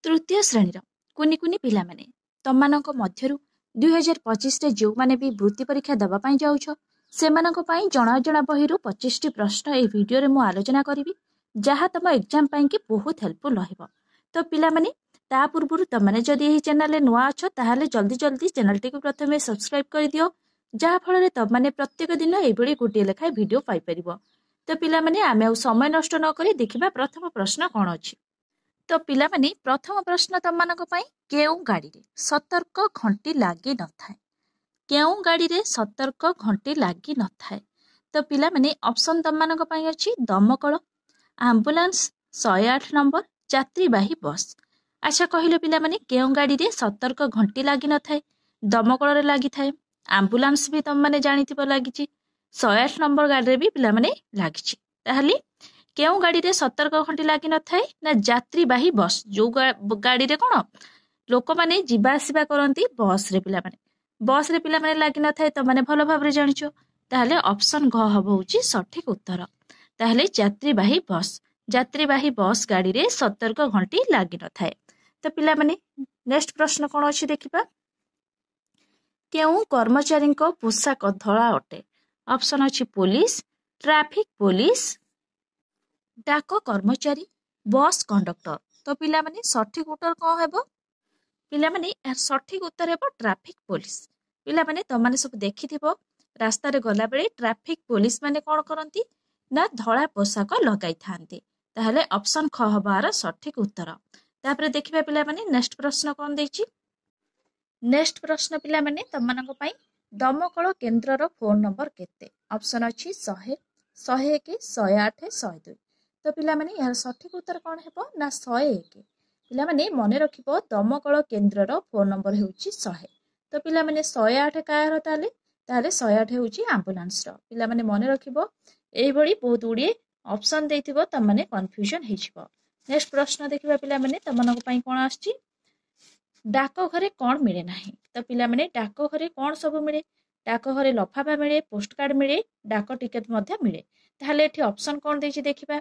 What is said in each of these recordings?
तृतीय श्रेणी कुनि कुनि पिला माने तमମାନଙ୍କ ମଧ୍ୟରୁ 2025 ରେ ଯେଉଁମାନେ ବି ବୃତ୍ତି ପରୀକ୍ଷା ଦେବା ପାଇଁ ଯାଉଛ ସେମାନଙ୍କ ପାଇଁ ଜଣା ଜଣା ବହିରୁ 25ଟି ପ୍ରଶ୍ନ ଏହି ଭିଡିଓରେ ମୁଁ ଆଲୋଚନା କରିବି ଯାହା ତମ ଏକ୍ଜାମ ପାଇଁ କି ବହୁତ ହେଲ୍ପଫୁଲ ରହିବ। ତ ପିଲାମାନେ ତା ପୂର୍ବରୁ ତମମାନେ ଯଦି ଏହି ଚ୍ୟାନେଲରେ ନୂଆ ଅଛ ତାହେଲେ ଜଲ୍ଦି ଜଲ୍ଦି ଚ୍ୟାନେଲଟିକୁ ପ୍ରଥମେ ସବସ୍କ୍ରାଇବ କରିଦିଅ ଯାହା ଫଳରେ ତମମାନେ ପ୍ରତ୍ୟେକ ଦିନ ଏଇଭଳି ଗୋଟିଏ ଲେଖାଏଁ ଭିଡିଓ ପାଇପାରିବ। ତ ପିଲାମାନେ ଆମେ ଆଉ ସମୟ ନଷ୍ଟ ନ କରି ଦେଖିବା ପ୍ରଥମ ପ୍ରଶ୍ନ କ'ଣ ଅଛି। ତ ପିଲାମାନେ ପ୍ରଥମ ପ୍ରଶ୍ନ ତମମାନଙ୍କ ପାଇଁ କେଉଁ ଗାଡ଼ିରେ ସତର୍କ ଘଣ୍ଟି ଲାଗି ନଥାଏ? କେଉଁ ଗାଡ଼ିରେ ସତର୍କ ଘଣ୍ଟି ଲାଗି ନଥାଏ? ତ ପିଲାମାନେ ଅପସନ ତମମାନଙ୍କ ପାଇଁ ଅଛି ଦମକଳ, ଆମ୍ବୁଲାନ୍ସ, 108 ନମ୍ବର, ଯାତ୍ରୀବାହୀ ବସ୍। ଆଚ୍ଛା କହିଲେ ପିଲାମାନେ କେଉଁ ଗାଡ଼ିରେ ସତର୍କ ଘଣ୍ଟି ଲାଗି ନଥାଏ? ଦମକଳରେ ଲାଗିଥାଏ, ଆମ୍ବୁଲାନ୍ସ ବି ତମମାନେ ଜାଣିଥିବ ଲାଗିଛି, 108 ନମ୍ବର ଗାଡ଼ିରେ ବି ପିଲାମାନେ ଲାଗିଛି। ତାହେଲେ କେଉଁ ଗାଡ଼ିରେ ସତର୍କ ଘଣ୍ଟି ଲାଗି ନଥାଏ? ନା ଯାତ୍ରୀବାହୀ ବସ୍, ଯୋଉ ଗାଡ଼ିରେ କ'ଣ ଲୋକମାନେ ଯିବା ଆସିବା କରନ୍ତି ବସ୍ରେ ପିଲାମାନେ, ବସ୍ରେ ପିଲାମାନେ ଲାଗି ନଥାଏ ତମାନେ ଭଲ ଭାବରେ ଜାଣିଛ। ତାହେଲେ ଅପସନ ଘ ହବ ହଉଛି ସଠିକ ଉତ୍ତର। ତାହେଲେ ଯାତ୍ରୀବାହୀ ବସ୍, ଯାତ୍ରୀବାହୀ ବସ୍ ଗାଡ଼ିରେ ସତର୍କ ଘଣ୍ଟି ଲାଗି ନଥାଏ। ତ ପିଲାମାନେ ନେକ୍ସଟ ପ୍ରଶ୍ନ କ'ଣ ଅଛି ଦେଖିବା। କେଉଁ କର୍ମଚାରୀଙ୍କ ପୋଷାକ ଧଳା ଅଟେ? ଅପସନ ଅଛି ପୋଲିସ, ଟ୍ରାଫିକ ପୋଲିସ, ଡାକ କର୍ମଚାରୀ, ବସ୍ କଣ୍ଡକ୍ଟର। ତ ପିଲାମାନେ ସଠିକ ଉତ୍ତର କ'ଣ ହେବ? ପିଲାମାନେ ସଠିକ ଉତ୍ତର ହେବ ଟ୍ରାଫିକ ପୋଲିସ। ପିଲାମାନେ ତମମାନେ ସବୁ ଦେଖିଥିବ ରାସ୍ତାରେ ଗଲାବେଳେ ଟ୍ରାଫିକ ପୋଲିସ ମାନେ କ'ଣ କରନ୍ତି ନା ଧଳା ପୋଷାକ ଲଗାଇଥାନ୍ତି। ତାହେଲେ ଅପସନ ଖ ହବ ଆର ସଠିକ ଉତ୍ତର। ତାପରେ ଦେଖିବା ପିଲାମାନେ ନେକ୍ସଟ ପ୍ରଶ୍ନ କ'ଣ ଦେଇଛି। ନେକ୍ସଟ ପ୍ରଶ୍ନ ପିଲାମାନେ ତମମାନଙ୍କ ପାଇଁ ଦମକଳ କେନ୍ଦ୍ରର ଫୋନ ନମ୍ବର କେତେ? ଅପସନ ଅଛି 100, 101, 108, 102। ତ ପିଲାମାନେ ଏହାର ସଠିକ ଉତ୍ତର କ'ଣ ହେବ ନା 101। ପିଲାମାନେ ମନେ ରଖିବ ଦମକଳ କେନ୍ଦ୍ରର ଫୋନ ନମ୍ବର ହେଉଛି 100। ତ ପିଲାମାନେ 108 କାହାର? ତାହେଲେ 108 ହେଉଛି ଆମ୍ବୁଲାନ୍ସର। ପିଲାମାନେ ମନେ ରଖିବ ଏଇଭଳି ବହୁତ ଗୁଡ଼ିଏ ଅପସନ ଦେଇଥିବ ତମମାନେ କନଫ୍ୟୁଜନ ହେଇଯିବ। ନେକ୍ସଟ ପ୍ରଶ୍ନ ଦେଖିବା ପିଲାମାନେ ତମମାନଙ୍କ ପାଇଁ କ'ଣ ଆସିଛି। ଡାକ ଘରେ କ'ଣ ମିଳେ ନାହିଁ? ତ ପିଲାମାନେ ଡାକ ଘରେ କ'ଣ ସବୁ ମିଳେ? ଡାକ ଘରେ ଲଫାଫା ମିଳେ, ପୋଷ୍ଟକାର୍ଡ ମିଳେ, ଡାକ ଟିକେଟ ମଧ୍ୟ ମିଳେ। ତାହେଲେ ଏଠି ଅପସନ କ'ଣ ଦେଇଛି ଦେଖିବା।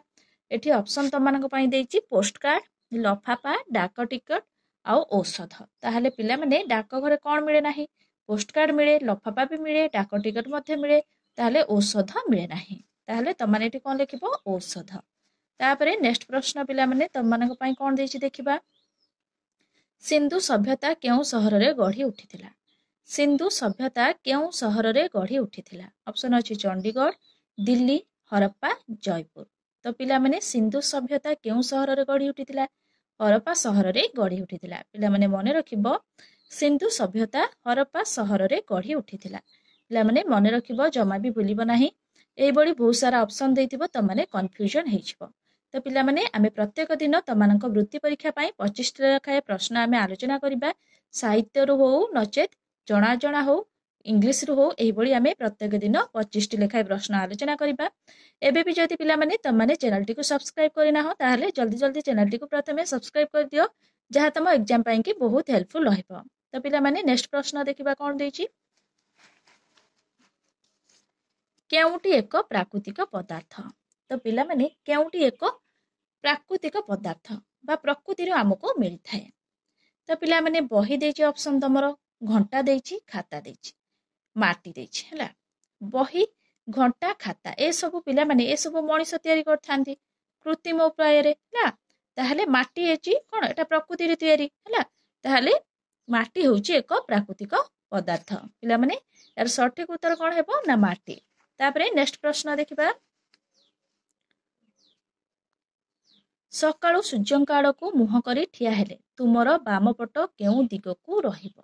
ଏଠି ଅପସନ ତମମାନଙ୍କ ପାଇଁ ଦେଇଛି ପୋଷ୍ଟକାର୍ଡ, ଲଫାଫା, ଡାକ ଟିକଟ ଆଉ ଔଷଧ। ତାହେଲେ ପିଲାମାନେ ଡାକ ଘରେ କ'ଣ ମିଳେ ନାହିଁ? ପୋଷ୍ଟକାର୍ଡ ମିଳେ, ଲଫାଫା ବି ମିଳେ, ଡାକ ଟିକଟ ମଧ୍ୟ ମିଳେ, ତାହେଲେ ଔଷଧ ମିଳେ ନାହିଁ। ତାହେଲେ ତମମାନେ ଏଠି କ'ଣ ଲେଖିବ? ଔଷଧ। ତାପରେ ନେକ୍ସଟ ପ୍ରଶ୍ନ ପିଲାମାନେ ତମମାନଙ୍କ ପାଇଁ କ'ଣ ଦେଇଛି ଦେଖିବା। ସିନ୍ଧୁ ସଭ୍ୟତା କେଉଁ ସହରରେ ଗଢ଼ି ଉଠିଥିଲା? ସିନ୍ଧୁ ସଭ୍ୟତା କେଉଁ ସହରରେ ଗଢ଼ି ଉଠିଥିଲା? ଅପସନ ଅଛି ଚଣ୍ଡିଗଡ଼, ଦିଲ୍ଲୀ, ହରପ୍ପା, ଜୟପୁର। ତ ପିଲାମାନେ ସିନ୍ଧୁ ସଭ୍ୟତା କେଉଁ ସହରରେ ଗଢ଼ି ଉଠିଥିଲା? ହରପ୍ପା ସହରରେ ଗଢ଼ି ଉଠିଥିଲା। ପିଲାମାନେ ମନେ ରଖିବ ସିନ୍ଧୁ ସଭ୍ୟତା ହରପ୍ପା ସହରରେ ଗଢ଼ି ଉଠିଥିଲା। ପିଲାମାନେ ମନେ ରଖିବ ଜମା ବି ଭୁଲିବ ନାହିଁ। ଏଇଭଳି ବହୁତ ସାରା ଅପସନ ଦେଇଥିବ ତମମାନେ କନଫ୍ୟୁଜନ ହେଇଯିବ। ତ ପିଲାମାନେ ଆମେ ପ୍ରତ୍ୟେକ ଦିନ ତମାନଙ୍କ ବୃତ୍ତି ପରୀକ୍ଷା ପାଇଁ 25ଟି ଲେଖାଏଁ ପ୍ରଶ୍ନ ଆମେ ଆଲୋଚନା କରିବା। ସାହିତ୍ୟରୁ ହଉ ନଚେତ ଜଣା ହଉ, ଇଂଲିଶରୁ ହଉ, ଏହିଭଳି ଆମେ ପ୍ରତ୍ୟେକ ଦିନ 25ଟି ଲେଖାଏଁ ପ୍ରଶ୍ନ ଆଲୋଚନା କରିବା। ଏବେ ବି ଯଦି ପିଲାମାନେ ତମମାନେ ଚ୍ୟାନେଲଟିକୁ ସବସ୍କ୍ରାଇବ କରିନାହଁ ତାହେଲେ ଜଲ୍ଦି ଜଲ୍ଦି ଚ୍ୟାନେଲଟିକୁ ପ୍ରଥମେ ସବସ୍କ୍ରାଇବ କରିଦିଅ ଯାହା ତମ ଏକ୍ଜାମ ପାଇଁ କି ବହୁତ ହେଲ୍ପଫୁଲ ରହିବ। ତ ପିଲାମାନେ ନେକ୍ସଟ ପ୍ରଶ୍ନ ଦେଖିବା କ'ଣ ଦେଇଛି। କେଉଁଟି ଏକ ପ୍ରାକୃତିକ ପଦାର୍ଥ? ତ ପିଲାମାନେ କେଉଁଟି ଏକ ପ୍ରାକୃତିକ ପଦାର୍ଥ ବା ପ୍ରକୃତିରୁ ଆମକୁ ମିଳିଥାଏ? ତ ପିଲାମାନେ ବହି ଦେଇଛି ଅପସନ ତମର, ଘଣ୍ଟା ଦେଇଛି, ଖାତା ଦେଇଛି, ମାଟି ଦେଇଛି ହେଲା। ବହି, ଘଣ୍ଟା, ଖାତା ଏସବୁ ପିଲାମାନେ ଏସବୁ ମଣିଷ ତିଆରି କରିଥାନ୍ତି କୃତ୍ରିମ ଉପାୟରେ ହେଲା। ତାହେଲେ ମାଟି ହେଇଛି କ'ଣ? ଏଟା ପ୍ରକୃତିରେ ତିଆରି ହେଲା। ତାହେଲେ ମାଟି ହେଉଛି ଏକ ପ୍ରାକୃତିକ ପଦାର୍ଥ। ପିଲାମାନେ ଏହାର ସଠିକ ଉତ୍ତର କ'ଣ ହେବ ନା ମାଟି। ତାପରେ ନେକ୍ସଟ ପ୍ରଶ୍ନ ଦେଖିବା। ସକାଳୁ ସୂର୍ଯ୍ୟଙ୍କ ଆଡ଼କୁ ମୁହଁ କରି ଠିଆ ହେଲେ ତୁମର ବାମ ପଟ କେଉଁ ଦିଗକୁ ରହିବ?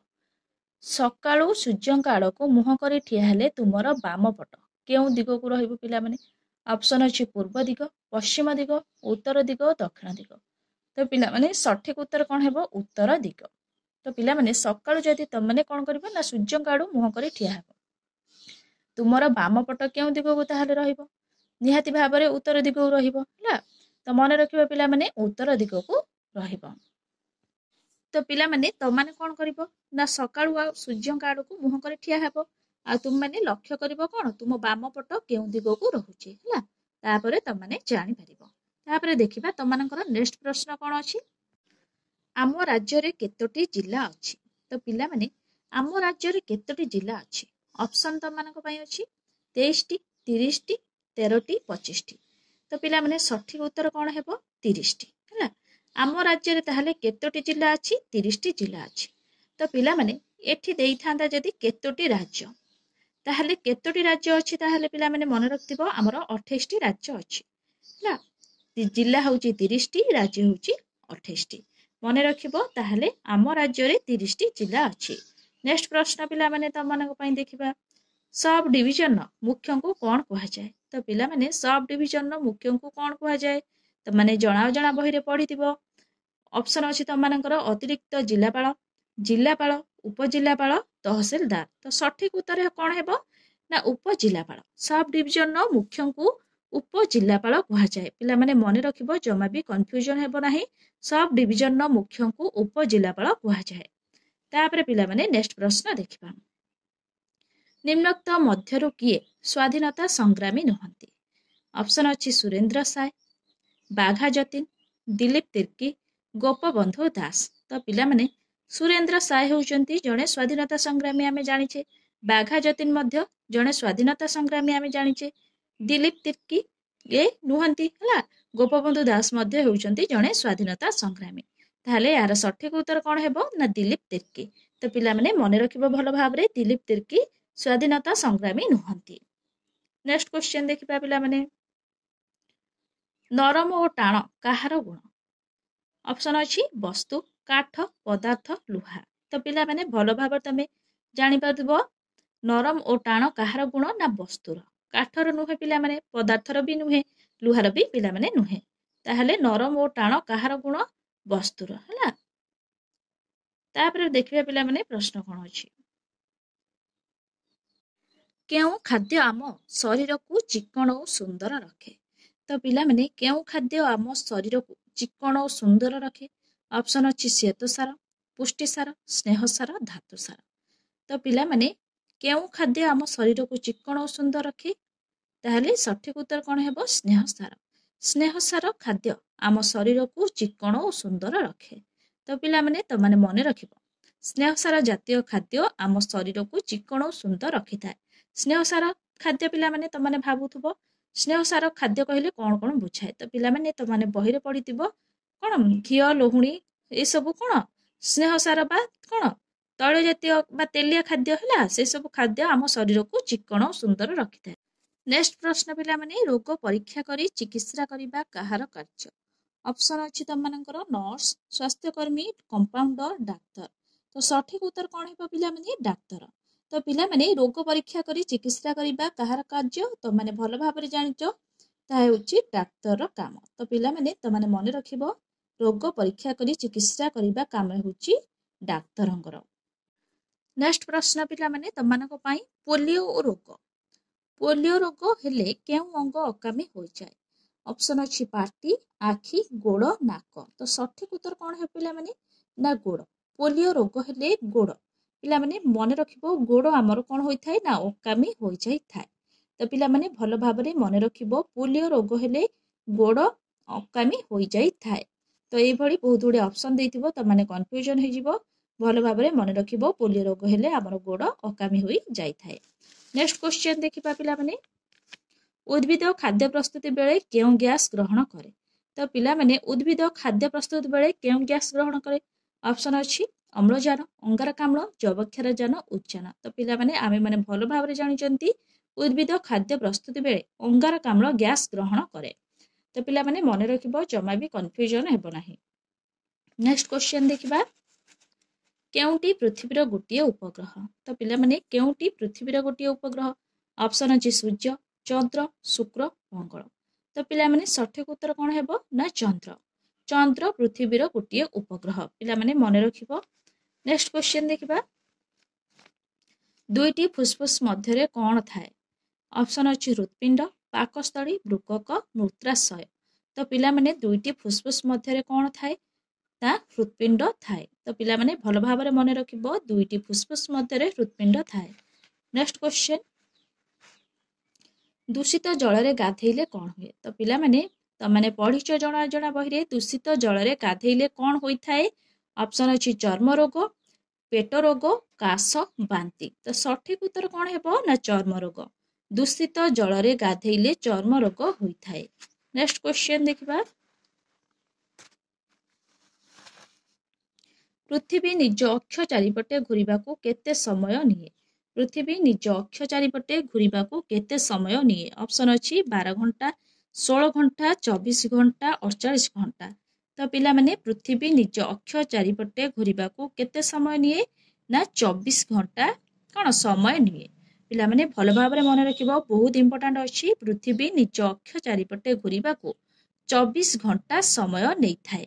ସକାଳୁ ସୂର୍ଯ୍ୟଙ୍କ ଆଡ଼କୁ ମୁହଁ କରି ଠିଆ ହେଲେ ତୁମର ବାମ ପଟ କେଉଁ ଦିଗକୁ ରହିବ ପିଲାମାନେ? ଅପସନ ଅଛି ପୂର୍ବ ଦିଗ, ପଶ୍ଚିମ ଦିଗ, ଉତ୍ତର ଦିଗ, ଦକ୍ଷିଣ ଦିଗ। ତ ପିଲାମାନେ ସଠିକ ଉତ୍ତର କ'ଣ ହେବ? ଉତ୍ତର ଦିଗ। ତ ପିଲାମାନେ ସକାଳୁ ଯଦି ତମମାନେ କ'ଣ କରିବ ନା ସୂର୍ଯ୍ୟଙ୍କ ଆଡ଼କୁ ମୁହଁ କରି ଠିଆ ହେବ, ତୁମର ବାମ ପଟ କେଉଁ ଦିଗକୁ ତାହେଲେ ରହିବ? ନିହାତି ଭାବରେ ଉତ୍ତର ଦିଗକୁ ରହିବ ହେଲା। ତ ମନେ ରଖିବ ପିଲାମାନେ ଉତ୍ତର ଦିଗକୁ ରହିବ। ତ ପିଲାମାନେ ତମମାନେ କ'ଣ କରିବ ନା ସକାଳୁ ଆଉ ସୂର୍ଯ୍ୟଙ୍କ ଆଡ଼କୁ ମୁହଁ କରି ଠିଆ ହେବ ଆଉ ତୁମମାନେ ଲକ୍ଷ୍ୟ କରିବ କ'ଣ ତୁମ ବାମ ପଟ କେଉଁ ଦିଗକୁ ରହୁଛି ହେଲା। ତାପରେ ତମମାନେ ଜାଣିପାରିବ। ତାପରେ ଦେଖିବା ତମମାନଙ୍କର ନେକ୍ସଟ ପ୍ରଶ୍ନ କ'ଣ ଅଛି। ଆମ ରାଜ୍ୟରେ କେତୋଟି ଜିଲ୍ଲା ଅଛି? ତ ପିଲାମାନେ ଆମ ରାଜ୍ୟରେ କେତୋଟି ଜିଲ୍ଲା ଅଛି? ଅପସନ ତମମାନଙ୍କ ପାଇଁ ଅଛି 23ଟି, 30ଟି, 13ଟି, 25ଟି। ତ ପିଲାମାନେ ସଠିକ ଉତ୍ତର କଣ ହେବ? 30ଟି। ହେଲା, ଆମ ରାଜ୍ୟରେ ତାହେଲେ କେତୋଟି ଜିଲ୍ଲା ଅଛି? 30ଟି ଜିଲ୍ଲା ଅଛି। ତ ପିଲାମାନେ ଏଠି ଦେଇଥାନ୍ତା ଯଦି କେତୋଟି ରାଜ୍ୟ, ତାହେଲେ କେତୋଟି ରାଜ୍ୟ ଅଛି? ତାହେଲେ ପିଲାମାନେ ମନେ ରଖିଥିବ ଆମର 28ଟି ରାଜ୍ୟ ଅଛି। ହେଲା, ଜିଲ୍ଲା ହଉଛି 30ଟି, ରାଜ୍ୟ ହଉଛି 28ଟି। ମନେ ରଖିବ, ତାହେଲେ ଆମ ରାଜ୍ୟରେ 30ଟି ଜିଲ୍ଲା ଅଛି। ନେକ୍ସଟ ପ୍ରଶ୍ନ ପିଲାମାନେ ତମମାନଙ୍କ ପାଇଁ ଦେଖିବା, ସବ୍ ଡିଭିଜନର ମୁଖ୍ୟଙ୍କୁ କଣ କୁହାଯାଏ? ତ ପିଲାମାନେ ସବ୍ ଡିଭିଜନର ମୁଖ୍ୟଙ୍କୁ କଣ କୁହାଯାଏ? ତମାନେ ଜଣା ଅଜଣା ବହିରେ ପଢିଥିବ। ଅପସନ ଅଛି ତମମାନଙ୍କର ଅତିରିକ୍ତ ଜିଲ୍ଲାପାଳ, ଜିଲ୍ଲାପାଳ, ଉପଜିଲ୍ଲାପାଳ, ତହସିଲଦାର। ତ ସଠିକ ଉତ୍ତର କଣ ହେବ? ନା ଉପଜିଲ୍ଲାପାଳ। ସବ୍ ଡିଭିଜନର ମୁଖ୍ୟଙ୍କୁ ଉପଜିଲ୍ଲାପାଳ କୁହାଯାଏ। ପିଲାମାନେ ମନେ ରଖିବ, ଜମା ବି କନଫ୍ୟୁଜନ ହେବ ନାହିଁ। ସବ୍ ଡିଭିଜନର ମୁଖ୍ୟଙ୍କୁ ଉପଜିଲ୍ଲାପାଳ କୁହାଯାଏ। ତାପରେ ପିଲାମାନେ ନେକ୍ସଟ ପ୍ରଶ୍ନ ଦେଖିବା, ନିମ୍ନୋକ୍ତ ମଧ୍ୟରୁ କିଏ ସ୍ୱାଧୀନତା ସଂଗ୍ରାମୀ ନୁହନ୍ତି? ଅପସନ ଅଛି ସୁରେନ୍ଦ୍ର ସାଏ, ବାଘା ଯତୀନ, ଦିଲ୍ଲୀପ ତିର୍କୀ, ଗୋପବନ୍ଧୁ ଦାସ। ତ ପିଲାମାନେ ସୁରେନ୍ଦ୍ର ସାଏ ହେଉଛନ୍ତି ଜଣେ ସ୍ୱାଧୀନତା ସଂଗ୍ରାମୀ ଆମେ ଜାଣିଛେ, ବାଘା ଯତୀନ ମଧ୍ୟ ଜଣେ ସ୍ୱାଧୀନତା ସଂଗ୍ରାମୀ ଆମେ ଜାଣିଛେ, ଦିଲ୍ଲୀପ ତିର୍କୀ ଏ ନୁହନ୍ତି। ହେଲା, ଗୋପବନ୍ଧୁ ଦାସ ମଧ୍ୟ ହେଉଛନ୍ତି ଜଣେ ସ୍ୱାଧୀନତା ସଂଗ୍ରାମୀ। ତାହେଲେ ଏହାର ସଠିକ ଉତ୍ତର କଣ ହେବ? ନା ଦିଲ୍ଲୀପ ତିର୍କୀ। ତ ପିଲାମାନେ ମନେ ରଖିବ ଭଲ ଭାବରେ, ଦିଲ୍ଲୀପ ତିର୍କୀ ସ୍ୱାଧୀନତା ସଂଗ୍ରାମୀ ନୁହନ୍ତି। ନେକ୍ସଟ କ୍ୱେଶ୍ଚନ ଦେଖିବା ପିଲାମାନେ, ନରମ ଓ ଟାଣ କାହାର ଗୁଣ? ଅପସନ ଅଛି ବସ୍ତୁ, କାଠ, ପଦାର୍ଥ, ଲୁହା। ତ ପିଲାମାନେ ଭଲ ଭାବରେ ତମେ ଜାଣିପାରୁଥିବ, ନରମ ଓ ଟାଣ କାହାର ଗୁଣ? ନା ବସ୍ତୁର। କାଠର ନୁହେଁ ପିଲାମାନେ, ପଦାର୍ଥର ବି ନୁହେଁ, ଲୁହାର ବି ପିଲାମାନେ ନୁହେଁ। ତାହେଲେ ନରମ ଓ ଟାଣ କାହାର ଗୁଣ? ବସ୍ତୁର। ହେଲା, ତାପରେ ଦେଖିବା ପିଲାମାନେ ପ୍ରଶ୍ନ କଣ ଅଛି, କେଉଁ ଖାଦ୍ୟ ଆମ ଶରୀରକୁ ଚିକ୍କଣ ଓ ସୁନ୍ଦର ରଖେ? ତ ପିଲାମାନେ କେଉଁ ଖାଦ୍ୟ ଆମ ଶରୀରକୁ ଚିକ୍କଣ ଓ ସୁନ୍ଦର ରଖେ? ଅପସନ ଅଛି ଶ୍ୱେତସାର, ପୁଷ୍ଟିସାର, ସ୍ନେହସାର, ଧାତୁସାର। ତ ପିଲାମାନେ କେଉଁ ଖାଦ୍ୟ ଆମ ଶରୀରକୁ ଚିକ୍କଣ ଓ ସୁନ୍ଦର ରଖେ? ତାହେଲେ ସଠିକ ଉତ୍ତର କଣ ହେବ? ସ୍ନେହସାର। ସ୍ନେହସାର ଖାଦ୍ୟ ଆମ ଶରୀରକୁ ଚିକ୍କଣ ଓ ସୁନ୍ଦର ରଖେ। ତ ପିଲାମାନେ ତମାନେ ମନେ ରଖିବ, ସ୍ନେହସାର ଜାତୀୟ ଖାଦ୍ୟ ଆମ ଶରୀରକୁ ଚିକ୍କଣ ଓ ସୁନ୍ଦର ରଖିଥାଏ। ସ୍ନେହସାର ଖାଦ୍ୟ ପିଲାମାନେ ତମାନେ ଭାବୁଥିବ, ସ୍ନେହସାର ଖାଦ୍ୟ କହିଲେ କଣ କଣ ବୁଝାଏ? ତ ପିଲାମାନେ ତମାନେ ବହିରେ ପଢିଥିବ, କଣ ଘିଅ, ଲହୁଣୀ ଏସବୁ କଣ ସ୍ନେହସାର ବା କଣ ତୈଳ ଜାତୀୟ ବା ତେଲିଆ ଖାଦ୍ୟ। ହେଲା, ସେ ସବୁ ଖାଦ୍ୟ ଆମ ଶରୀରକୁ ଚିକ୍କଣ ଓ ସୁନ୍ଦର ରଖିଥାଏ। ନେକ୍ସଟ ପ୍ରଶ୍ନ ପିଲାମାନେ, ରୋଗ ପରୀକ୍ଷା କରି ଚିକିତ୍ସା କରିବା କାହାର କାର୍ଯ୍ୟ? ଅପସନ ଅଛି ତମମାନଙ୍କର ନର୍ସ, ସ୍ୱାସ୍ଥ୍ୟକର୍ମୀ, କମ୍ପାଉଣ୍ଡର, ଡାକ୍ତର। ତ ସଠିକ ଉତ୍ତର କଣ ହେବ ପିଲାମାନେ? ଡାକ୍ତର। ତ ପିଲାମାନେ ରୋଗ ପରୀକ୍ଷା କରି ଚିକିତ୍ସା କରିବା କାହାର କାର୍ଯ୍ୟ? ତମାନେ ଭଲ ଭାବରେ ଜାଣିଛ, ତାହା ହେଉଛି ଡାକ୍ତରର କାମ। ତ ପିଲାମାନେ ତମାନେ ମନେ ରଖିବ, ରୋଗ ପରୀକ୍ଷା କରି ଚିକିତ୍ସା କରିବା କାମ ହେଉଛି ଡାକ୍ତରଙ୍କର। ନେକ୍ସଟ ପ୍ରଶ୍ନ ପିଲାମାନେ ତମାନଙ୍କ ପାଇଁ, ପୋଲିଓ ରୋଗ। ପୋଲିଓ ରୋଗ ହେଲେ କେଉଁ ଅଙ୍ଗ ଅକାମୀ ହୋଇଯାଏ? ଅପସନ ଅଛି ପାଟି, ଆଖି, ଗୋଡ଼, ନାକ। ତ ସଠିକ ଉତ୍ତର କଣ ହେବ ପିଲାମାନେ? ନା ଗୋଡ଼। ପୋଲିଓ ରୋଗ ହେଲେ ଗୋଡ଼। ପିଲାମାନେ ମନେ ରଖିବ, ଗୋଡ଼ ଆମର କଣ ହୋଇଥାଏ? ନା ଅକାମୀ ହୋଇଯାଇଥାଏ। ତ ପିଲାମାନେ ଭଲ ଭାବରେ ମନେ ରଖିବ, ପୋଲିଓ ରୋଗ ହେଲେ ଗୋଡ଼ ଅକାମୀ ହୋଇଯାଇଥାଏ। ତ ଏଇଭଳି ବହୁତ ଗୁଡ଼ିଏ ଅପସନ ଦେଇଥିବ, ତମାନେ କନଫ୍ୟୁଜନ ହେଇଯିବ। ଭଲ ଭାବରେ ମନେ ରଖିବ, ପୋଲିଓ ରୋଗ ହେଲେ ଆମର ଗୋଡ଼ ଅକାମୀ ହୋଇଯାଇଥାଏ। ନେକ୍ସଟ କ୍ୱେଶ୍ଚନ ଦେଖିବା ପିଲାମାନେ, ଉଦ୍ଭିଦ ଖାଦ୍ୟ ପ୍ରସ୍ତୁତି ବେଳେ କେଉଁ ଗ୍ୟାସ ଗ୍ରହଣ କରେ? ତ ପିଲାମାନେ ଉଦ୍ଭିଦ ଖାଦ୍ୟ ପ୍ରସ୍ତୁତି ବେଳେ କେଉଁ ଗ୍ୟାସ ଗ୍ରହଣ କରେ? ଅପସନ ଅଛି ଅମ୍ଳଜାନ, ଅଙ୍ଗାରକାମ୍ଳ, ଯବକ୍ଷାରଜାନ, ଉଦ୍ଜାନ। ତ ପିଲାମାନେ ଆମେ ମାନେ ଭଲ ଭାବରେ ଜାଣିଛନ୍ତି, ଉଦ୍ଭିଦ ଖାଦ୍ୟ ପ୍ରସ୍ତୁତି ବେଳେ ଅଙ୍ଗାରକାମ୍ଳ ଗ୍ୟାସ ଗ୍ରହଣ କରେ। ତ ପିଲାମାନେ ମନେ ରଖିବ, ଜମା ବି କନଫ୍ୟୁଜନ ହେବ ନାହିଁ। ନେକ୍ସଟ କ୍ୱେଶ୍ଚନ ଦେଖିବା, କେଉଁଟି ପୃଥିବୀର ଗୋଟିଏ ଉପଗ୍ରହ? ତ ପିଲାମାନେ କେଉଁଟି ପୃଥିବୀର ଗୋଟିଏ ଉପଗ୍ରହ? ଅପସନ ଅଛି ସୂର୍ଯ୍ୟ, ଚନ୍ଦ୍ର, ଶୁକ୍ର, ମଙ୍ଗଳ। ତ ପିଲାମାନେ ସଠିକ ଉତ୍ତର କଣ ହେବ? ନା ଚନ୍ଦ୍ର। ଚନ୍ଦ୍ର ପୃଥିବୀର ଗୋଟିଏ ଉପଗ୍ରହ। ପିଲାମାନେ ମନେ ରଖିବ। ନେକ୍ସଟ କ୍ୱେଶ୍ଚନ ଦେଖିବା, ଦୁଇଟି ଫୁସଫୁସ ମଧ୍ୟରେ କଣ ଥାଏ? ଅପସନ ଅଛି ହୃତ୍ପିଣ୍ଡ, ପାକସ୍ଥଳୀ, ବୃକକ, ମୂତ୍ରାଶୟ। ତ ପିଲାମାନେ ଦୁଇଟି ଫୁସଫୁସ ମଧ୍ୟରେ କଣ ଥାଏ? ତା ହୃତ୍ପିଣ୍ଡ ଥାଏ। ତ ପିଲାମାନେ ଭଲ ଭାବରେ ମନେ ରଖିବ, ଦୁଇଟି ଫୁସଫୁସ ମଧ୍ୟରେ ହୃତ୍ପିଣ୍ଡ ଥାଏ। ନେକ୍ସଟ କ୍ୱେଶ୍ଚନ, ଦୂଷିତ ଜଳରେ ଗାଧେଇଲେ କଣ ହୁଏ? ତ ପିଲାମାନେ ତମାନେ ପଢିଛ ଜଣା ବହିରେ, ଦୂଷିତ ଜଳରେ ଗାଧେଇଲେ କଣ ହୋଇଥାଏ? ऑप्शन अछि चर्म रोग, पेट रोग, काश, बांती। तो सठिक उत्तर कौन हेबो ना चर्म रोग। दूषित जल गाधेले चर्म रोग होता है। नेक्स्ट क्वेश्चन देखिबा। पृथ्वी निज अक्ष चारिपटे घूरिबाकू केते समय निये? पृथ्वी निज अक्ष चारिपटे घूरिबाकू केते समय निये? ऑप्शन अछि 12 घंटा, 16 घंटा, 24 घंटा, 48 घंटा। तो पिला माने पृथ्वी निज अक्ष चारिपटे घूरिबाकू केते समय निये ना 24 घंटा कौन समय निये। पिला माने भल भाबरे मन रखिबो, बहुत इंपोर्टेंट अछि। पृथ्वी निज अक्ष चारिपटे घूरिबाकू 24 घंटा समय नै थाए।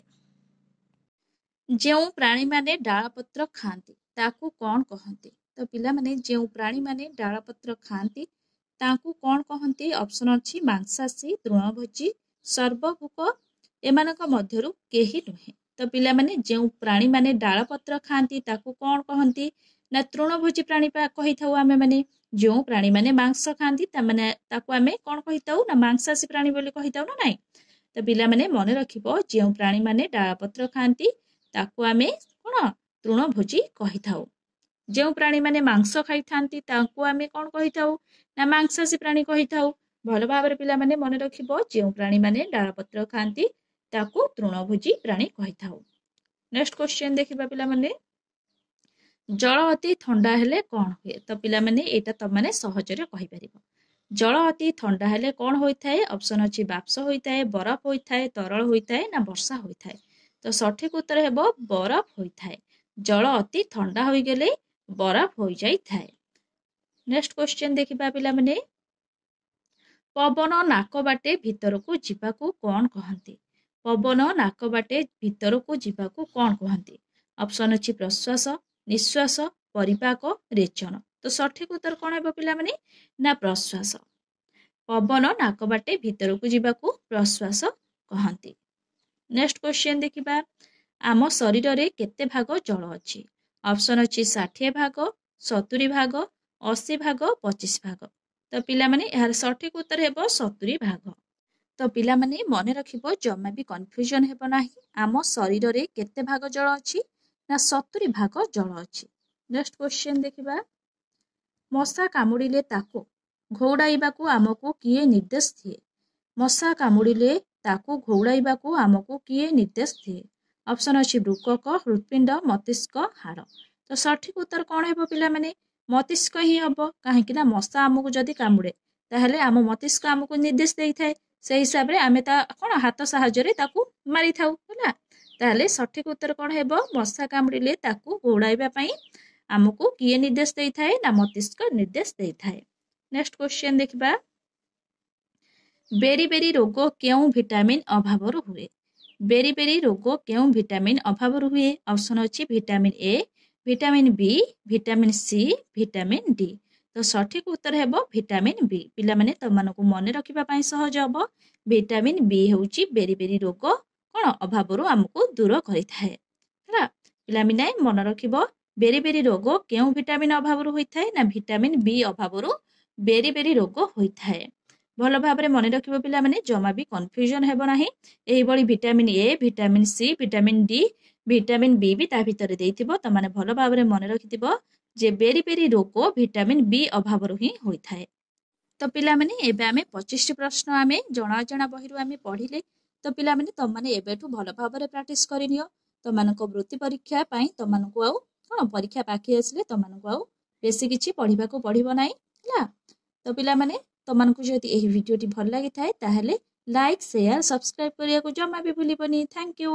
जेउ प्राणी माने डालपत्र खाती ताकू कौन कहते? तो पिला माने जेउ प्राणी माने डालपत्र खाती ताकू कौन कहते? ऑप्शन अछि मांसाशी, तृणभोजी, सर्वभुक, एमानक मध्यरु केही नुहे। तो पिला माने जेउ प्राणी माने डालपत्र खाती ताकू कौन कहते? ना तृणभोजी प्राणी कही थाउ आमे माने। जो प्राणी माने मांस खाती ताकू आमे कौन कही थाउ ना मांसाशी प्राणी बोली कही थाउ ना नाही। तो पिला माने मन रखिबो, जेउ प्राणी माने डालपत्र खाती ताकू आमे कौन तृणभोजी कही थाउ। जो प्राणी माने मांस खाई थांती ताकू आमे कौन कही थाउ ना मांसाशी प्राणी कही थाउ। भल भाबरे पिला माने मन रखिबो, जेउ प्राणी माने डालपत्र खांती ताकू तृणभोजी प्राणी कही थाउ। नेक्स्ट क्वेश्चन देखिबा पिला माने। जल अति ठंडा हेले कौन हुए? तो पिला माने एटा त माने सहजरे कहि परिबो। जल अति ठंडा हेले कौन होइथाए? ऑप्शन अछि बाष्प होइथाए, बरफ होइथाए, तरल होइथाए ना वर्षा होइथाए। तो सठिक उत्तर हेबो बरफ होइथाए। जल अति ठंडा होई गेले बरफ होई जाई थाए। नेक्स्ट क्वेश्चन देखिबा पिला माने। पवन नाक बाटे भितरकू जिबाकू कौन कहते? पवन नाक बाटे भितरकू जिबाकू कौन कहते? ऑप्शन अछि प्रश्वास, निश्वास, परिपाक, रेचन। तो सठिक उत्तर कौन हेबो पिला माने ना प्रश्वास। पवन नाक बाटे भितरकू जिबाकू प्रश्वास कहते। नेक्स्ट क्वेश्चन देखिबा। आम शरीर रे केते भाग जल अछि? ऑप्शन अछि 60 भाग, 70 भाग, 80 भाग, 25 भाग। तो पिला माने यार सठिक उत्तर हेबो 70 भाग। तो पिला माने मन रखिबो, जम्मा भी कंफ्यूजन हेबो नाही। आम शरीर रे केते भाग जल अछि ना 70 भाग जल अछि। नेक्स्ट क्वेश्चन देखिबा। मशा कामुड़िले ताकू घोड़ाइबाकू आमको किए निर्देश दिए? मशा कामुड़िले ताकू घोड़ाइबाकू आमको किए निर्देश दिए? ऑप्शन अछि वृकक, हृत्पिंड, मस्तिष्क, हाड़। तो सठिक उत्तर कौन हेबो पिला माने मस्तिष्क ही हबो। काहेकि ना मशा आमको जदि कामुड़े ताहले आम मस्तिष्क आमको निर्देश देई थाए। से हिसाब रे आमे ता कोन हाथ साहाय्य रे ताकू मारी थाउ होला। ताहले सठिक उत्तर कौन हेबो मशा कामुड़िले ताकू घोड़ाइबा पई आमको किए निर्देश देई थाए ना मस्तिष्क निर्देश देई थाए। नेक्स्ट क्वेश्चन देखिबा। बेरी बेरी रोग केउ विटामिन अभाव हुए? बेरी बेरी रोग केउ विटामिन अभाव हुए? ऑप्शन अछि vitamin A, vitamin B, vitamin C, vitamin D. तो सठिक उत्तर हेबो विटामिन बी। पिला माने तमनको मने रखिबा पई सहज हबो। विटामिन बी होउची बेरी बेरी रोग कोन अभावरु हमको दूर करिथाए ହେଲା। पिला माने मन रखिबो, बेरी बेरी रोग केउ विटामिन अभावरु होइथाए ना विटामिन बी अभावरु बेरी बेरी रोग होइथाए। भल भाबरे मने रखिबो पिला माने, जमा भी कंफ्यूजन हेबो नाही। एही बळी vitamin A, vitamin C, vitamin D, vitamin B भी ता भितरे देइथिबो। त माने भल भाबरे मने रखिथिबो जे बेरी बेरी रोग विटामिन बी अभावरु ही होइथाए। तो पिला माने एबे आमे 25 प्रश्न आमे जणा जणा बहिरु आमे पढिले। तो पिला माने तम माने एबेठु भल भाबरे प्रैक्टिस करिनियो। तमानको वृत्ति परीक्षा पई तमानको आउ कोन परीक्षा पाखी आसले तमानको आउ बेसी किछि पढिबाको पढिबो नाही होला। तो पिला माने तमानको जदि एही भिडियोटी भल लागि थाए ताहेले लाइक, शेयर, सब्सक्राइब करियाको जम्मा भी भूलिबनी। Thank you.